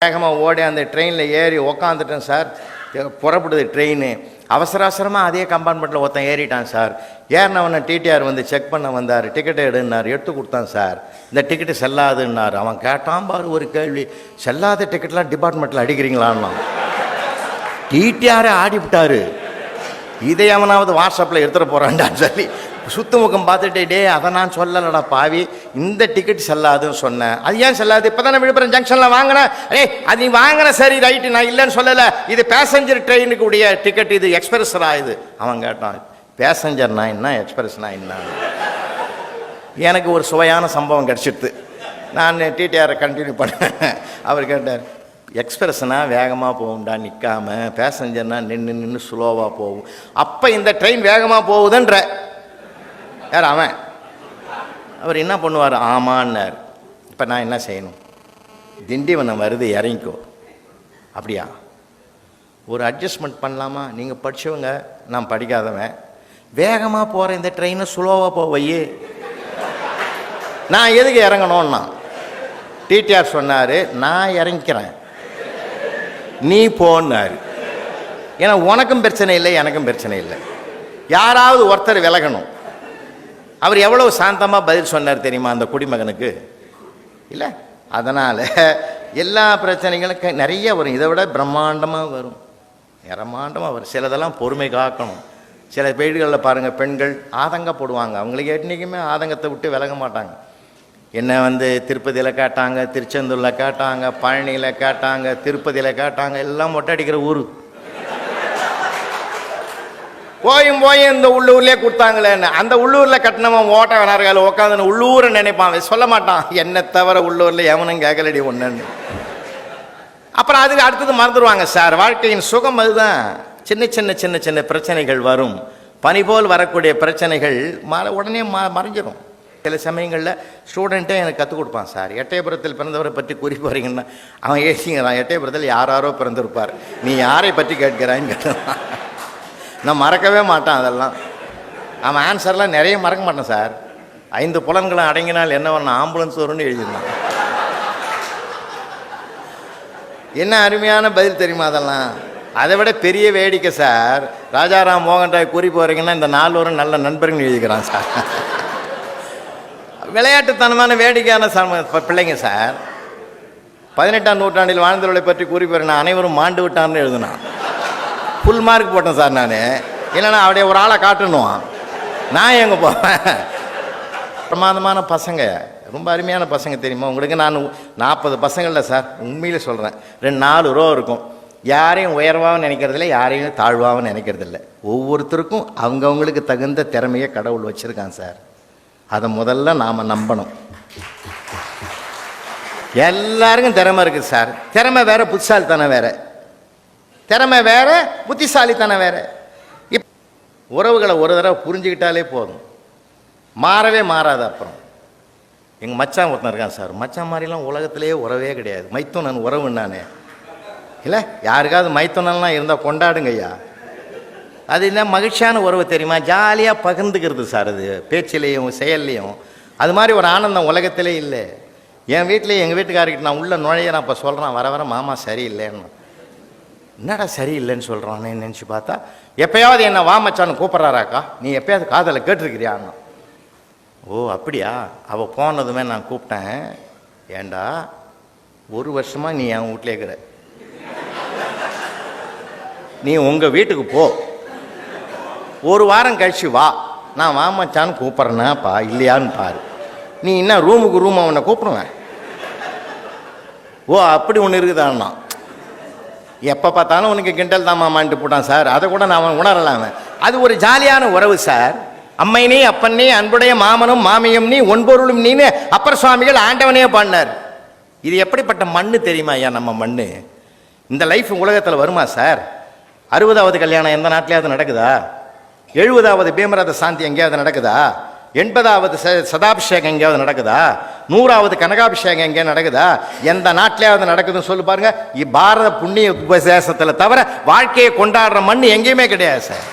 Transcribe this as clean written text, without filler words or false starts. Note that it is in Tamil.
வேகமாக ஓடி அந்த ட்ரெயினில் ஏறி உக்காந்துட்டேன் சார். புறப்படுது ட்ரெயின். அவசரமாக அதே கம்பார்ட்மெண்ட்டில் ஒருத்தன் ஏறிட்டான் சார். ஏறினவனை டிடிஆர் வந்து செக் பண்ண வந்தார். டிக்கெட்டை எடுன்னார். எடுத்து கொடுத்தான் சார். இந்த டிக்கெட்டு செல்லாதுன்னார். அவன் கேட்டான் பாரு ஒரு கேள்வி, செல்லாத டிக்கெட்லாம் டிபார்ட்மெண்ட்டில் அடிக்கிறீங்களான்னா. டிடிஆரை ஆடிவிட்டார். இதை அவனாவது வாட்ஸ்அப்பில் எடுத்துகிட்டு போகிறான்டான்னு சொல்லி சுத்தமுகம் பார்த்துட்டே, டே அதை நான் சொல்லலடா பாவி, இந்த டிக்கெட் செல்லாதுன்னு சொன்னேன். அது ஏன் செல்லாது? இப்போ தானே விழுப்புரம் ஜங்ஷனில் வாங்கினேன். அது நீ வாங்கின சரி ரைட்டு, நான் இல்லைன்னு சொல்லலை. இது பேசஞ்சர் ட்ரெயினுக்கு உடைய டிக்கெட், இது எக்ஸ்பிரஸ்ரா இது. அவன் கேட்டான், பேசஞ்சர்னா என்ன, எக்ஸ்பிரஸ்னா என்ன? எனக்கு ஒரு சுவையான சம்பவம் கிடச்சிடுது. நான் டிடிஆரை கண்டினியூ பண்ணேன். அவர் கேட்டார், எக்ஸ்பிரஸ்னா வேகமாக போகும்டா நிற்காம, பேசஞ்சர்னா நின்று ஸ்லோவாக போகும். அப்போ இந்த ட்ரெயின் வேகமாக போகுதுன்ற யார் அவன்? அவர் என்ன பண்ணுவார்? ஆமான்னார். இப்போ நான் என்ன செய்யணும்? திண்டிவனம் வருது, இறங்கிக்கோ. அப்படியா? ஒரு அட்ஜஸ்ட்மெண்ட் பண்ணலாமா? நீங்கள் படித்தவங்க, நான் படிக்காதவன். வேகமாக போகிற இந்த ட்ரெயினை ஸ்லோவாக போவையே, நான் எதுக்கு இறங்கணும்னா? டிடிஆர் சொன்னார், நான் இறங்கிக்கிறேன், நீ போன்னாரு. ஏன்னா உனக்கும் பிரச்சனை இல்லை, எனக்கும் பிரச்சனை இல்லை. யாராவது ஒருத்தர் விலகணும். அவர் எவ்வளவு சாந்தமாக பதில் சொன்னார் தெரியுமா அந்த குடிமகனுக்கு? இல்லை, அதனால் எல்லா பிரச்சனைகளுக்கும் நிறைய வரும். இதை விட பிரம்மாண்டமாக வரும், பிரம்மாண்டமாக வரும். சிலதெல்லாம் பொறுமை காக்கணும். சில வீடுகளில் பாருங்கள், பெண்கள் ஆதங்கப்படுவாங்க. அவங்களுக்கு என்றைக்குமே ஆதங்கத்தை விட்டு விலக மாட்டாங்க. என்ன வந்து திருப்பதியில் கேட்டாங்க, திருச்செந்தூரில் கேட்டாங்க, பழனியில் கேட்டாங்க, திருப்பதியில் கேட்டாங்க. எல்லாம் மொட்டை அடிக்கிற ஊர். போயும் இந்த உள்ளூர்லேயே கொடுத்தாங்களேன்னு. அந்த உள்ளூரில் கட்டினவன் ஓட்ட வேணார்கள் உட்காந்து உள்ளூரை நினைப்பான். சொல்ல மாட்டான், என்னை தவிர உள்ளூரில் எவனும் கேட்கலடி ஒன்றுன்னு. அப்புறம் அதுக்கு அடுத்தது மறந்துடுவாங்க சார். வாழ்க்கையின் சுகம் அதுதான். சின்ன சின்ன சின்ன சின்ன பிரச்சனைகள் வரும். பனி போல் வரக்கூடிய பிரச்சனைகள் உடனே மறைஞ்சிடும். சில சமயங்களில் ஸ்டூடெண்ட்டே எனக்கு கற்றுக் கொடுப்பான் சார். எட்டயபுரத்தில் பிறந்தவரை பற்றி கூறி போகிறீங்கன்னா அவன் ஏசிங்கிறான், எட்டயபுரத்தில் யாரோ பிறந்திருப்பார், நீ யாரை பற்றி கேட்கிறான்னு கேட்டான். நான் மறக்கவே மாட்டான் அதெல்லாம். அவன் ஆன்சர்லாம் நிறைய மறக்க மாட்டான் சார். 5 புலன்களை அடங்கினால் என்ன வரணும், ஆம்புலன்ஸ் வரும்னு எழுதியிருந்தான். என்ன அருமையான பதில் தெரியுமா அதெல்லாம்? அதை விட பெரிய வேடிக்கை சார், ராஜாராம் மோகன் ராய் கூறி போகிறீங்கன்னா இந்த 4 வரும் நல்ல நண்பர்கள் எழுதிக்கிறான் சார். விளையாட்டுத்தனமான வேடிக்கையான பிள்ளைங்க சார். 18ஆம் நூற்றாண்டில் வாழ்ந்தவர்களை பற்றி கூறி போகிறேன், அனைவரும் மாண்டு விட்டான்னு எழுதுனான். ஃபுல் மார்க் போட்டேன் சார் நான். இல்லைன்னா அப்படியே ஒரு ஆளை காட்டணும், நான் எங்கே போவேன்? பிரமாதமான பசங்க, ரொம்ப அருமையான பசங்க தெரியுமா உங்களுக்கு? நான் 40 பசங்களில் சார் உண்மையில் சொல்கிறேன், 2-4 ரோ இருக்கும். யாரையும் உயர்வாகவும் நினைக்கிறதில்ல, யாரையும் தாழ்வாகவும் நினைக்கிறதில்ல. ஒவ்வொருத்தருக்கும் அவங்கவுங்களுக்கு தகுந்த திறமையை கடவுள் வச்சுருக்கான் சார். அதை முதல்ல நாம் நம்பணும். எல்லாருக்கும் திறமை இருக்குது சார். திறமை வேற, புத்திசாலித்தனம் வேற. திறமை வேற, புத்திசாலித்தனம் வேற. உறவுகளை ஒரு தடவை புரிஞ்சுக்கிட்டாலே போதும், மாறவே மாறாது. அப்புறம் எங்கள் மச்சான் ஒருத்தன் இருக்கான் சார். மச்சான் மாதிரிலாம் உலகத்திலேயே உறவே கிடையாது. மைத்துனன் உறவு நானே இல்லை. யாருக்காவது மைத்துனன்லாம் இருந்தால் கொண்டாடுங்க ஐயா. அது என்ன மகிழ்ச்சியான உறவு தெரியுமா? ஜாலியாக பகிர்ந்துக்கிறது சார். அது பேச்சிலையும் செயல்லையும் அது மாதிரி ஒரு ஆனந்தம் உலகத்திலே இல்லை. என் வீட்டிலே எங்கள் வீட்டுக்காரர்கிட்ட நான் உள்ள நுழைய அப்போ சொல்கிறேன், வர வர மாமா சரியில்லைன்னு. என்னடா சரியில்லைன்னு சொல்கிறான்னு நினச்சி பார்த்தா, எப்போயாவது என்ன வா மச்சான்னு கூப்பிட்றாராக்கா, நீ எப்போயாவது காதலை கேட்டிருக்கிறியான்னு. ஓ அப்படியா? அவள் போனதுமே நான் கூப்பிட்டேன், ஏண்டா 1 வருஷமாக நீ என் வீட்டிலே இருக்கிற, நீ உங்கள் வீட்டுக்கு போ, 1 வாரம் கழிச்சு வா, நான் வா மச்சான்னு கூப்பிட்றேன்னாப்பா இல்லையான்னு பாரு. நீ என்ன ரூமுக்கு ரூம் அவனை கூப்பிடுவேன்? ஓ அப்படி ஒன்று இருக்குதான்னா, எப்போ பார்த்தாலும் உனக்கு கிண்டல் தான் மாமான்ட்டு போட்டான் சார். அதை கூட நான் உணரலாம். அது ஒரு ஜாலியான உறவு சார். அம்மை நீ, அப்பன் நீ, அன்புடைய மாமனும் மாமியும் நீ, ஒன்பொருளும் நீன்னு அப்பர் சுவாமிகள் ஆண்டவனே பாடினார். இது எப்படிப்பட்ட மண்ணு தெரியுமா ஐயா நம்ம மண்ணு? இந்த லைஃப் உலகத்தில் வருமா சார்? 60வது கல்யாணம் எந்த நாட்டிலையாவது நடக்குதா? 70வது பீமரத சாந்தி எங்கேயாவது நடக்குதா? 80வது சதாபிஷேகம் எங்கேயாவது நடக்குதா? 100வது கனகாபிஷேகம் எங்கேயாவது நடக்குதா? எந்த நாட்டிலேயாவது நடக்குதுன்னு சொல்லி பாருங்க. பாரத புண்ணிய உபதேசத்தில் தவிர வாழ்க்கையை கொண்டாடுற மண் எங்கேயுமே கிடையாது சார்.